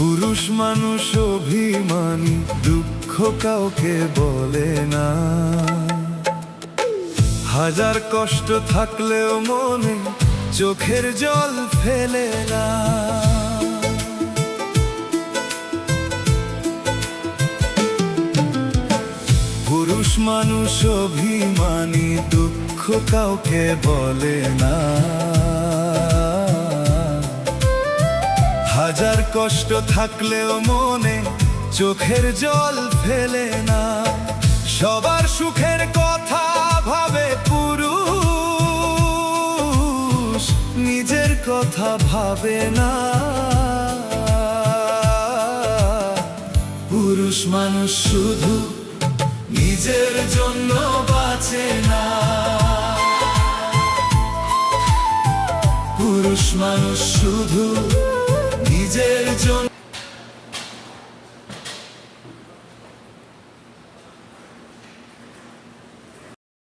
পুরুষ মানুষ অভিমানী, দুঃখ কাউকে বলে না। হাজার কষ্ট থাকলেও মনে চোখের জল ফেলে না। পুরুষ মানুষ অভিমানী, দুঃখ কাউকে বলে না। হাজার কষ্ট থাকলেও মনে চোখের জল ফেলে না। সবার সুখের কথা ভাবে পুরুষ, নিজের কথা ভাবে না। পুরুষ মানুষ শুধু নিজের জন্য বাঁচে না। পুরুষ মানুষ শুধু নিজের জন্য